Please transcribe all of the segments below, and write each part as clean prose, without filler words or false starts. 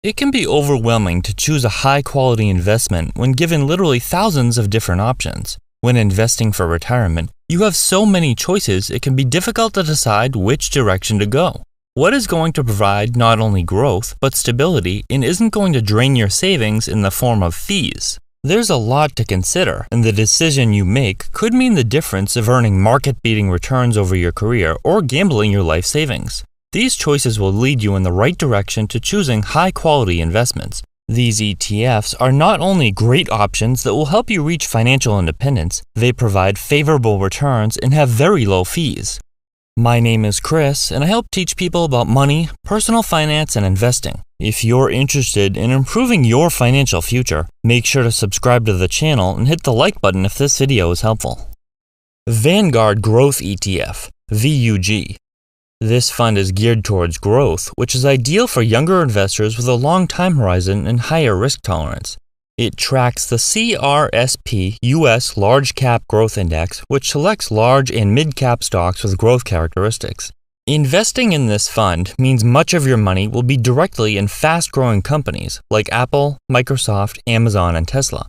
It can be overwhelming to choose a high-quality investment when given literally thousands of different options. When investing for retirement, you have so many choices it can be difficult to decide which direction to go. What is going to provide not only growth, but stability and isn't going to drain your savings in the form of fees? There's a lot to consider, and the decision you make could mean the difference of earning market-beating returns over your career or gambling your life savings. These choices will lead you in the right direction to choosing high-quality investments. These ETFs are not only great options that will help you reach financial independence, they provide favorable returns and have very low fees. My name is Chris, and I help teach people about money, personal finance, and investing. If you're interested in improving your financial future, make sure to subscribe to the channel and hit the like button if this video is helpful. Vanguard Growth ETF, VUG. This fund is geared towards growth, which is ideal for younger investors with a long time horizon and higher risk tolerance. It tracks the CRSP US Large Cap Growth Index, which selects large and mid-cap stocks with growth characteristics. Investing in this fund means much of your money will be directly in fast-growing companies like Apple, Microsoft, Amazon, and Tesla.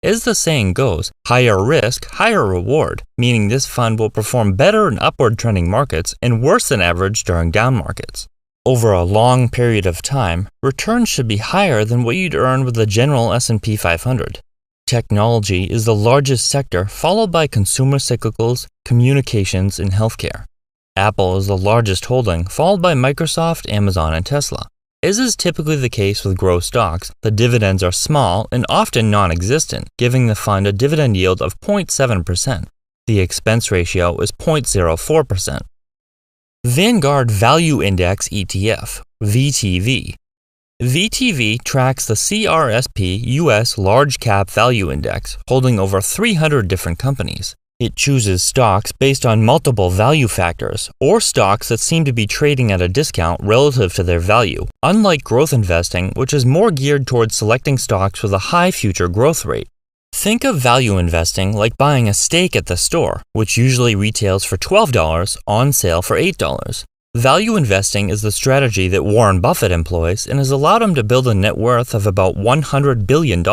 As the saying goes, higher risk, higher reward, meaning this fund will perform better in upward trending markets and worse than average during down markets. Over a long period of time, returns should be higher than what you'd earn with the general S&P 500. Technology is the largest sector, followed by consumer cyclicals, communications, and healthcare. Apple is the largest holding, followed by Microsoft, Amazon, and Tesla. As is typically the case with growth stocks, the dividends are small and often non-existent, giving the fund a dividend yield of 0.7%. The expense ratio is 0.04%. Vanguard Value Index ETF, VTV. VTV tracks the CRSP US Large Cap Value Index, holding over 300 different companies. It chooses stocks based on multiple value factors, or stocks that seem to be trading at a discount relative to their value, unlike growth investing, which is more geared towards selecting stocks with a high future growth rate. Think of value investing like buying a steak at the store, which usually retails for $12, on sale for $8. Value investing is the strategy that Warren Buffett employs and has allowed him to build a net worth of about $100 billion.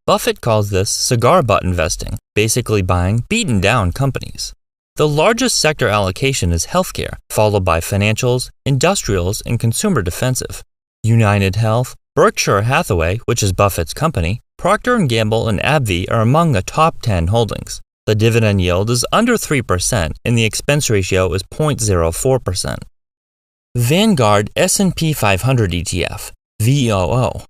Buffett calls this cigar butt investing, basically buying beaten-down companies. The largest sector allocation is healthcare, followed by financials, industrials, and consumer defensive. United Health, Berkshire Hathaway, which is Buffett's company, Procter & Gamble, and AbbVie are among the top 10 holdings. The dividend yield is under 3%, and the expense ratio is 0.04%. Vanguard S&P 500 ETF, VOO.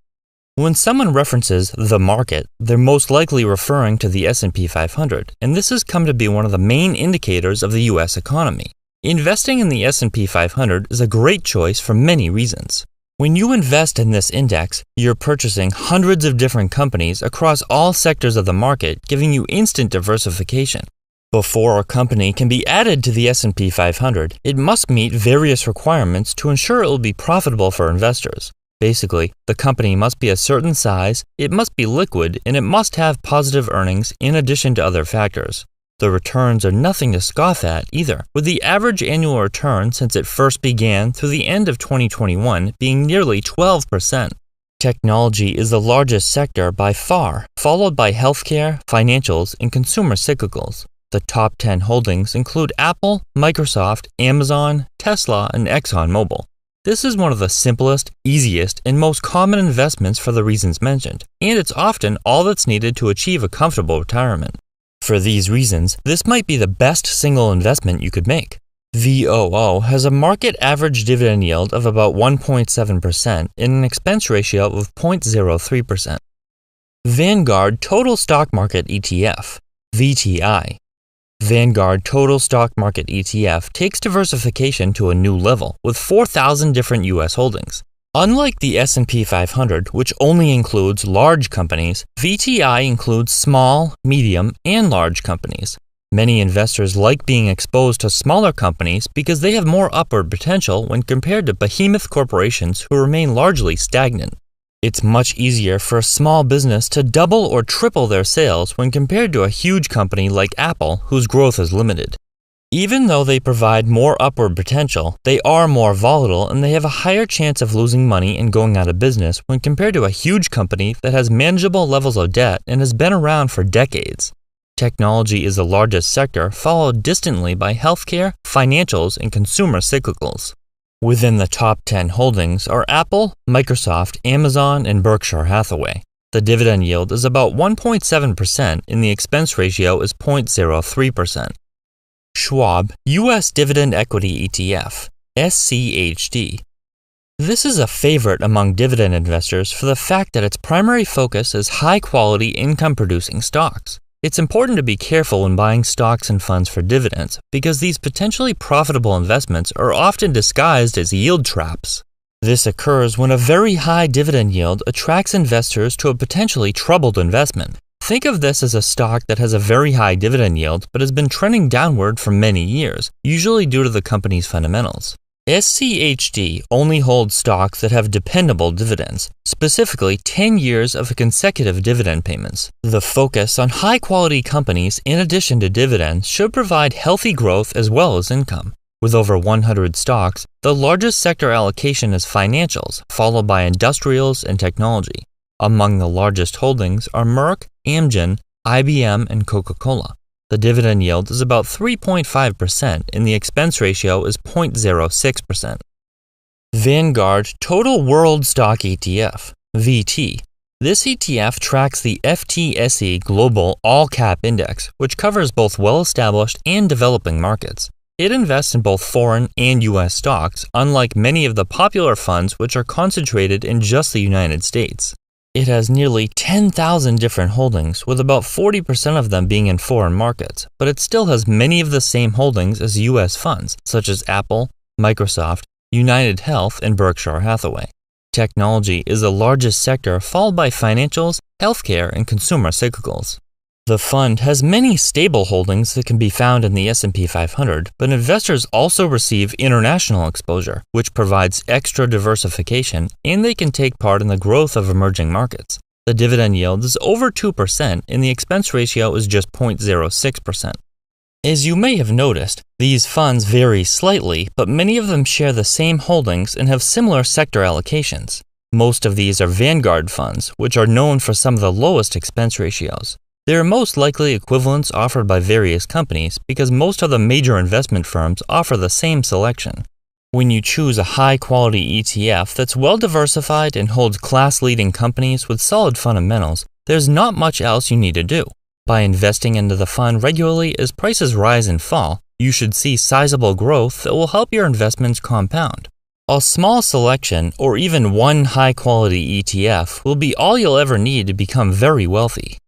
When someone references the market, they're most likely referring to the S&P 500, and this has come to be one of the main indicators of the U.S. economy. Investing in the S&P 500 is a great choice for many reasons. When you invest in this index, you're purchasing hundreds of different companies across all sectors of the market, giving you instant diversification. Before a company can be added to the S&P 500, it must meet various requirements to ensure it will be profitable for investors. Basically, the company must be a certain size, it must be liquid, and it must have positive earnings in addition to other factors. The returns are nothing to scoff at either, with the average annual return since it first began through the end of 2021 being nearly 12%. Technology is the largest sector by far, followed by healthcare, financials, and consumer cyclicals. The top 10 holdings include Apple, Microsoft, Amazon, Tesla, and ExxonMobil. This is one of the simplest, easiest, and most common investments for the reasons mentioned, and it's often all that's needed to achieve a comfortable retirement. For these reasons, this might be the best single investment you could make. VOO has a market average dividend yield of about 1.7% and an expense ratio of 0.03%. Vanguard Total Stock Market ETF, VTI. Vanguard Total Stock Market ETF takes diversification to a new level with 4,000 different U.S. holdings. Unlike the S&P 500, which only includes large companies, VTI includes small, medium, and large companies. Many investors like being exposed to smaller companies because they have more upward potential when compared to behemoth corporations who remain largely stagnant. It's much easier for a small business to double or triple their sales when compared to a huge company like Apple, whose growth is limited. Even though they provide more upward potential, they are more volatile and they have a higher chance of losing money and going out of business when compared to a huge company that has manageable levels of debt and has been around for decades. Technology is the largest sector, followed distantly by healthcare, financials, and consumer cyclicals. Within the top 10 holdings are Apple, Microsoft, Amazon, and Berkshire Hathaway. The dividend yield is about 1.7% and the expense ratio is 0.03%. Schwab U.S. Dividend Equity ETF, SCHD. This is a favorite among dividend investors for the fact that its primary focus is high-quality income-producing stocks. It's important to be careful when buying stocks and funds for dividends because these potentially profitable investments are often disguised as yield traps. This occurs when a very high dividend yield attracts investors to a potentially troubled investment. Think of this as a stock that has a very high dividend yield but has been trending downward for many years, usually due to the company's fundamentals. SCHD only holds stocks that have dependable dividends, specifically 10 years of consecutive dividend payments. The focus on high-quality companies in addition to dividends should provide healthy growth as well as income. With over 100 stocks, the largest sector allocation is financials, followed by industrials and technology. Among the largest holdings are Merck, Amgen, IBM, and Coca-Cola. The dividend yield is about 3.5% and the expense ratio is 0.06%. Vanguard Total World Stock ETF, VT. This ETF tracks the FTSE Global All Cap Index, which covers both well-established and developing markets. It invests in both foreign and U.S. stocks, unlike many of the popular funds which are concentrated in just the United States. It has nearly 10,000 different holdings, with about 40% of them being in foreign markets, but it still has many of the same holdings as U.S. funds, such as Apple, Microsoft, United Health, and Berkshire Hathaway. Technology is the largest sector, followed by financials, healthcare, and consumer cyclicals. The fund has many stable holdings that can be found in the S&P 500, but investors also receive international exposure, which provides extra diversification, and they can take part in the growth of emerging markets. The dividend yield is over 2%, and the expense ratio is just 0.06%. As you may have noticed, these funds vary slightly, but many of them share the same holdings and have similar sector allocations. Most of these are Vanguard funds, which are known for some of the lowest expense ratios. They are most likely equivalents offered by various companies because most of the major investment firms offer the same selection. When you choose a high-quality ETF that's well-diversified and holds class-leading companies with solid fundamentals, there's not much else you need to do. By investing into the fund regularly as prices rise and fall, you should see sizable growth that will help your investments compound. A small selection or even one high-quality ETF will be all you'll ever need to become very wealthy.